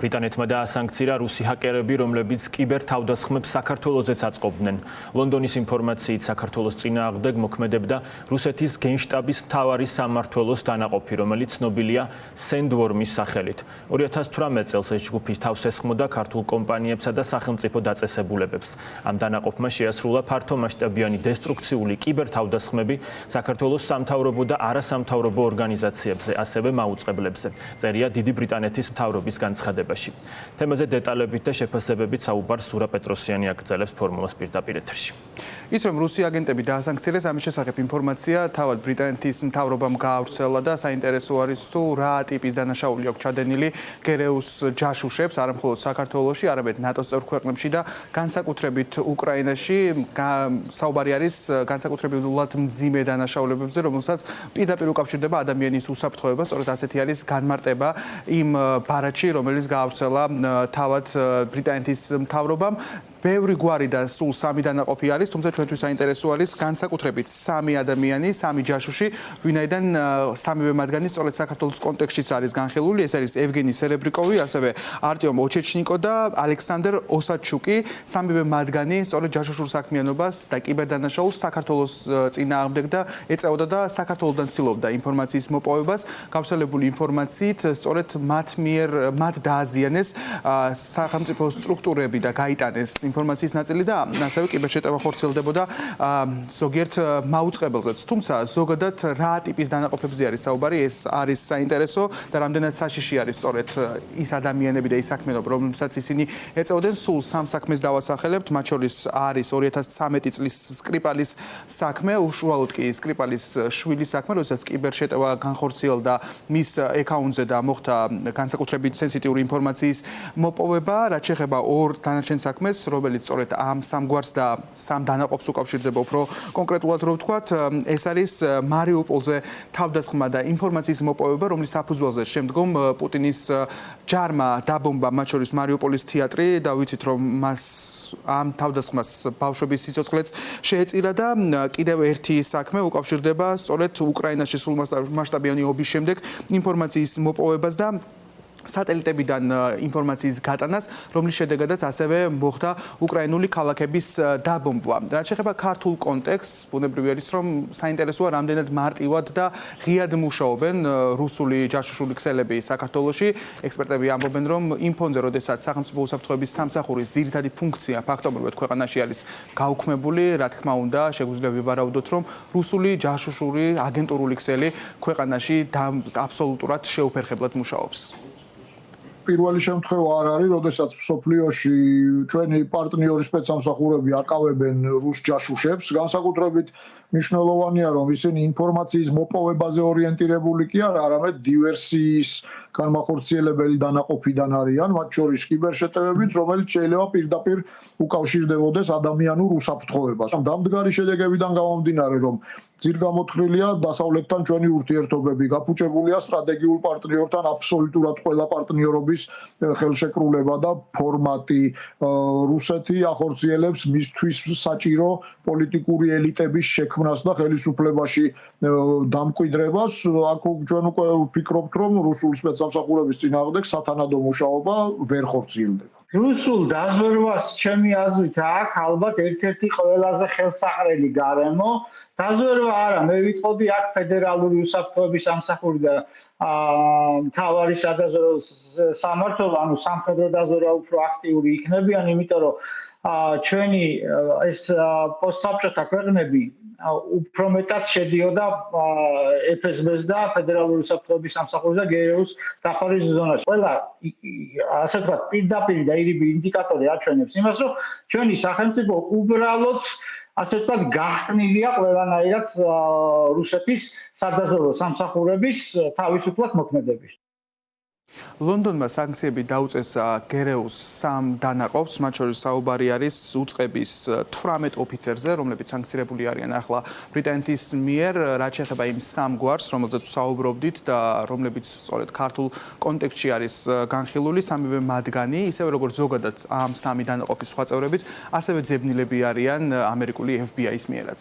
ბრიტანეთმა დაასანქცია რუსი ჰაკერები, რომლებიც კიბერთავდასხმებს საქართველოსაც აწყობდნენ. ლონდონის ინფორმაციით საქართველოს წინააღმდეგ მოქმედებდა რუსეთის გენშტაბის მთავარი სამმართველოს დანაყოფი, რომელიც ცნობილია Sandworm-ის სახელით. 2018 წელს ეს ჯგუფი თავს ესხმოდა ქართულ კომპანიებსა და სახელმწიფო დაწესებულებებს. ამ დანაყოფმა შეასრულა ფართომასშტაბიანი დესტრუქციული კიბერთავდასხმები საქართველოს სამთავრობო და არასამთავრობო ორგანიზაციებზე, ასევე მაუწყებლებზე. წერია დიდი ბრიტანეთის მთავრობის განცხადებაში. თემაზე დეტალებით და შეფასებებით საუბარს სურა პეტროსიანი აგრძელებს ფორმულას პირდაპირ ეთერში. ის რომ რუსი აგენტები დაასანქცირეს, ამის შესახებ ინფორმაცია თავად ბრიტანეთის მთავრობამ გაავრცელა და საინტერესო არის თუ რა ტიპის დანაშაული აქვს ჩადენილი გერეუს ჯაშუშებს, არა მხოლოდ საქართველოში, არამედ ნატოს წევრ ქვეყნებში და განსაკუთრებით უკრაინაში. საუბარი არის განსაკუთრებულად მძიმე დანაშაულებებზე, რომელსაც პირდაპირ უკავშირდება ადამიანის უსაფრთხოება, სწორედ ასეთი არის განმარტება იმ ბარათში, რომელიც გაავრცელა თავად ბრიტანეთის მთავრობამ. ბევრი გვარი და სულ 3 დანაყოფი არის, თუმცა ჩვენთვის საინტერესო არის განსაკუთრებით 3 ადამიანი, 3 ჯაშუში, ვინაიდან 3-ვე მათგანი სწორედ საქართველოს კონტექსტშიც არის განხილული. ეს არის ევგენი სერებრიკოვი, ასევე არტიომ ოჩეჩნიკო და ალექსანდრ ოსაჩუკი. 3-ვე მათგანი სწორედ ჯაშუშურ საქმიანობას და კიბერდანაშაულს საქართველოს წინააღმდეგ და ეწეოდა და საქართველოსთან ცდილობდა ინფორმაციის მოპოვებას. გავრცელებული ინფორმაციით სწორედ მათ დააზიანეს სახელმწიფო სტრუქტურები და გაიტანეს ინფორმაციის ნაწილი და ასევე კიბერშეტევა ხორციელდებოდა ზოგიერთ მაუწყებელზეც. თუმცა ზოგადად რა ტიპის დანაყოფებზე არის საუბარი, ეს არის საინტერესო და რამდენად საშიში არის სწორედ ის ადამიანები და ის საქმიანობა, რომელსაც ისინი ეწეოდნენ. სულ 3 საქმეს დავასახელებთ, მათ შორის არის 2013 წლის სკრიპალის საქმე, უშუალოდ კი სკრიპალის შვილის საქმე, როდესაც კიბერშეტევა განხორციელდა მის აკაუნტზე და მოხდა განსაკუთრებით სენსიტიური ინფორმაციის მოპოვება, რაც შეეხება 2 დანარჩენ საქმეს, რომელიც სწორედ ამ სამგვარს და 3 დანაყოფს უკავშირდება უფრო კონკრეტულად რო ვთქვათ, ეს არის მარიუპოლზე თავდასხმა და ინფორმაციის მოპოვება, რომლის საფუძველზე შემდგომ პუტინის ჯარმა დაბომბა მათ შორის მარიუპოლის თეატრი და ვიცით რომ მას ამ თავდასხმას ბავშვების სიცოცხლეც შეეწირა და კიდევ ერთი საქმე უკავშირდება სწორედ უკრაინაში სრულმასშტაბიანი ომის შემდეგ ინფორმაციის მოპოვებას და სატელიტებიდან ინფორმაციის გატანას, რომლის შედეგადაც ასევე მოხდა უკრაინული ქალაქების დაბომბვა. რაც შეეხება ქართულ კონტექსტს, ბუნებრივი არის, რომ საინტერესოა რამდენად მარტივად და ღიად მუშაობენ რუსული ჯაშუშული ქსელები საქართველოში. ექსპერტები ამბობენ, რომ იმ ფონზე, როდესაც სახელმწიფო უსაფრთხოების სამსახურის ძირითადი ფუნქცია ფაქტობრივად ქვეყანაში არის გაუქმებული, რა თქმა უნდა, შეგვიძლია ვივარაუდოთ, რომ რუსული ჯაშუშური აგენტურული ქსელი ქვეყანაში აბსოლუტურად შეუფერხებლად მუშაობს. პირველი შემთხვევა არ არის, როდესაც მსოფლიოში ჩვენი პარტნიორი სპეცსამსახურები აკავებენ რუს ჯაშუშებს, განსაკუთრებით მნიშვნელოვანია, რომ ისინი ინფორმაციის მოპოვებაზე ორიენტირებული კი არა, არამედ დივერსიის განმახორციელებელი დანაყოფიდან არიან, მათ შორის კიბერშეტევებით, რომელიც შეიძლება პირდაპირ უკავშირდებოდეს ადამიანურ უსაფრთხოებას. დამდგარი შედეგებიდან გამომდინარე, რომ ძირგამოთხრილია დასავლეთთან ჩვენი ურთიერთობები, გაფუჭებულია სტრატეგიულ პარტნიორთან აბსოლუტურად ყველა პარტნიორობის ხელშეკრულება და ფორმატი. რუსეთი ახორციელებს მისთვის საჭირო პოლიტიკური ელიტების შექმნას და ხელისუფლებაში დამკვიდრებას. აქ ჩვენ უკვე ვფიქრობთ, რომ რუსული სპეცსამსახურების წინააღმდეგ სათანადო მუშაობა ვერ ხორციელდება. რუსულ დაზვერვას ჩემი აზრით აქვს ალბათ ერთ-ერთი ყველაზე ხელსაყრელი გარემო. დაზვერვა არა, მე ვიტყოდი აქ ფედერალური უსაფრთხოების სამსახური და მთავარი სადაზვერვო სამმართველო, ანუ სამხედრო დაზვერვა უფრო აქტიური იქნებიან, იმიტომ რომ ჩვენი ეს პოსტსაბჭოთა ქვეყნები უფრო მეტად შედიოდა FSB-ს და ფედერალური უსაფრთხოების სამსახურის და გერეუს დახმარების ზონაში. ყველა ასე ვთქვათ, პირდაპირ და ირიბი ინდიკატორი აჩვენებს იმას, რომ ჩვენი სახელმწიფო უბრალოდ ასე ვთქვათ, გახსნილია ყველანაირად რუსეთის სადაზვერვო სამსახურების თავისუფლად მოქმედების. ლონდონმა სანქციები დაუწესა გერეუს 3 დანაყოფს, მათ შორის საუბარი არის უწყების 18 ოფიცერზე, რომლებიც სანქცირებული არიან ახლა ბრიტანეთის მიერ, რაც შეეხება იმ 3 გვარს, რომელზეც საუბრობდით და რომლებიც სწორედ ქართულ კონტექსტში არის განხილული, 3-ვე მათგანი, ისევე როგორც ზოგადად ამ 3 დანაყოფის სხვა წევრებიც, ასევე ძებნილები არიან ამერიკული FBI-ის მიერაც.